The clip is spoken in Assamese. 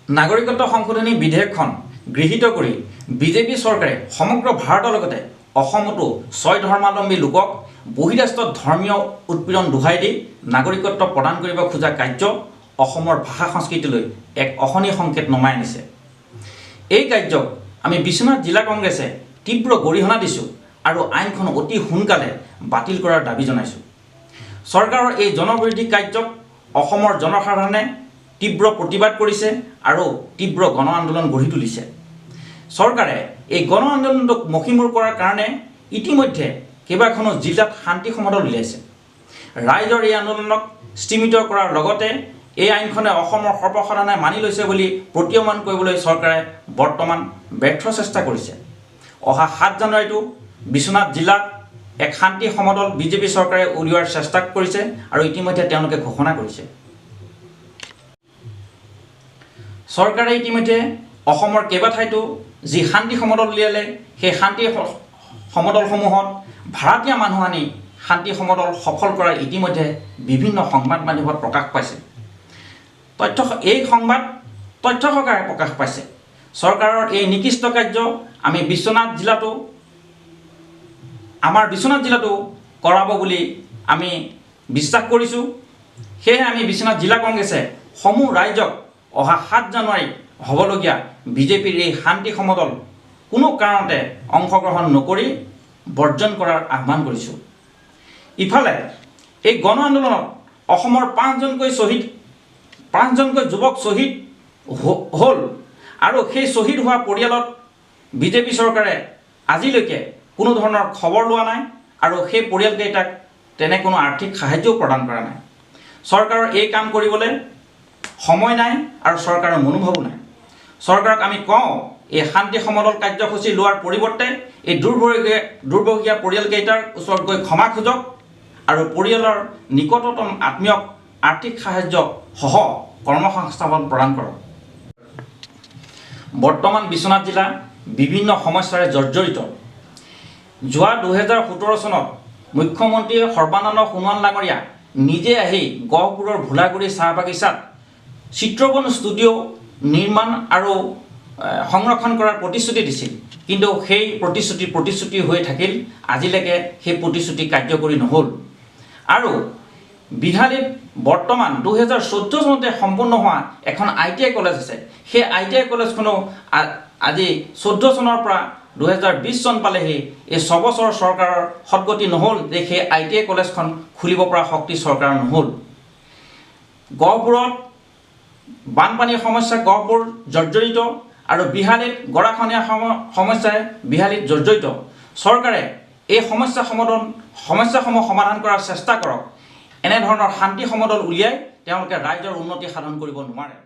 নাগৰিকত্ব সংশোধনী বিধেয়কখন গৃহীত কৰি বিজেপি চৰকাৰে সমগ্ৰ ভাৰতৰ লগতে অসমতো ৬ ধৰ্মাৱলম্বী লোকক বহিৰাষ্ট্ৰত ধৰ্মীয় উৎপীড়ন দোহাই দি নাগৰিকত্ব প্ৰদান কৰিব খোজা কাৰ্য অসমৰ ভাষা সংস্কৃতিলৈ এক অশনি সংকেত নমাই আনিছে। এই কাৰ্যক আমি বিশ্বনাথ জিলা কংগ্ৰেছে তীব্ৰ গৰিহণা দিছোঁ আৰু আইনখন অতি সোনকালে বাতিল কৰাৰ দাবী জনাইছোঁ। চৰকাৰৰ এই জনবিৰোধী কাৰ্যক অসমৰ জনসাধাৰণে তীব্ৰ প্ৰতিবাদ কৰিছে আৰু তীব্ৰ গণ আন্দোলন গঢ়ি তুলিছে। চৰকাৰে এই গণ আন্দোলনক মষিমূৰ কৰাৰ কাৰণে ইতিমধ্যে কেইবাখনো জিলাত শান্তি সমদল উলিয়াইছে। ৰাইজৰ এই আন্দোলনক স্তিমিত কৰাৰ লগতে এই আইনখনে অসমৰ সৰ্বসাধাৰণে মানি লৈছে বুলি প্ৰতীয়মান কৰিবলৈ চৰকাৰে বৰ্তমান ব্যৰ্থ চেষ্টা কৰিছে। অহা ৭ জানুৱাৰীটো বিশ্বনাথ জিলাত এক শান্তি সমদল বিজেপি চৰকাৰে উলিওৱাৰ চেষ্টা কৰিছে আৰু ইতিমধ্যে তেওঁলোকে ঘোষণা কৰিছে। চৰকাৰে ইতিমধ্যে অসমৰ কেইবাঠাইতো যি শান্তি সমদল উলিয়ালে সেই শান্তি সমদলসমূহত ভাড়াতীয়া মানুহ আনি শান্তি সমদল সফল কৰাৰ ইতিমধ্যে বিভিন্ন সংবাদ মাধ্যমত প্ৰকাশ পাইছে। এই সংবাদ তথ্য সহকাৰে প্ৰকাশ পাইছে। চৰকাৰৰ এই নিকৃষ্ট কাৰ্য আমি আমাৰ বিশ্বনাথ জিলাতো কৰাব বুলি আমি বিশ্বাস কৰিছোঁ। সেয়েহে আমি বিশ্বনাথ জিলা কংগ্ৰেছে সমূহ ৰাইজক অহা ৭ জানুৱাৰীত হ'বলগীয়া বিজেপিৰ এই শান্তি সমদল কোনো কাৰণতে অংশগ্ৰহণ নকৰি বৰ্জন কৰাৰ আহ্বান কৰিছোঁ। ইফালে এই গণ আন্দোলনত অসমৰ ৫জনকৈ যুৱক শ্বহীদ হ'ল আৰু সেই শ্বহীদ হোৱা পৰিয়ালত বিজেপি চৰকাৰে আজিলৈকে কোনো ধৰণৰ খবৰ লোৱা নাই আৰু সেই পৰিয়ালকেইটাক তেনে কোনো আৰ্থিক সাহায্যও প্ৰদান কৰা নাই। চৰকাৰৰ এই কাম কৰিবলৈ সময় নাই আৰু চৰকাৰৰ মনোভাৱো নাই। চৰকাৰক আমি কওঁ, এই শান্তি সমদল কাৰ্যসূচী লোৱাৰ পৰিৱৰ্তে এই দুৰ্ভগীয়া পৰিয়ালকেইটাৰ ওচৰত গৈ ক্ষমা খোজক আৰু পৰিয়ালৰ নিকটতম আত্মীয়ক আৰ্থিক সাহায্য সহ কৰ্মসংস্থাপন প্ৰদান কৰক। বৰ্তমান বিশ্বনাথ জিলা বিভিন্ন সমস্যাৰে জৰ্জৰিত। যোৱা ২০১৭ চনত মুখ্যমন্ত্ৰী সৰ্বানন্দ সোণোৱাল ডাঙৰীয়া নিজে আহি গহপুৰৰ ভোলাগুৰি চাহ বাগিচাত চিত্ৰবন ষ্টুডিঅ' নিৰ্মাণ আৰু সংৰক্ষণ কৰাৰ প্ৰতিশ্ৰুতি দিছিল, কিন্তু সেই প্ৰতিশ্ৰুতি হৈ থাকিল। আজিলৈকে সেই প্ৰতিশ্ৰুতি কাৰ্যকৰী নহ'ল। আৰু বিহালীত বৰ্তমান ২০১৪ চনতে সম্পূৰ্ণ হোৱা এখন ITI কলেজ আছে। সেই ITI কলেজখনো আজি ১৪ চনৰ পৰা ২০২০ চন পালেহি এই ৬ বছৰ চৰকাৰৰ সদগতি নহ'ল যে সেই ITI কলেজখন খুলিব পৰা শক্তি চৰকাৰৰ নহ'ল। গহপুৰত বানপানীৰ সমস্যা গহপুৰ জৰ্জৰিত আৰু বিহালীত গৰাখহনীয়া সমস্যাই বিহালীত জৰ্জৰিত। চৰকাৰে এই সমস্যাসমূহ সমাধান কৰাৰ চেষ্টা কৰক। এনেধৰণৰ শান্তি সমদল উলিয়াই তেওঁলোকে ৰাইজৰ উন্নতি সাধন কৰিব নোৱাৰে।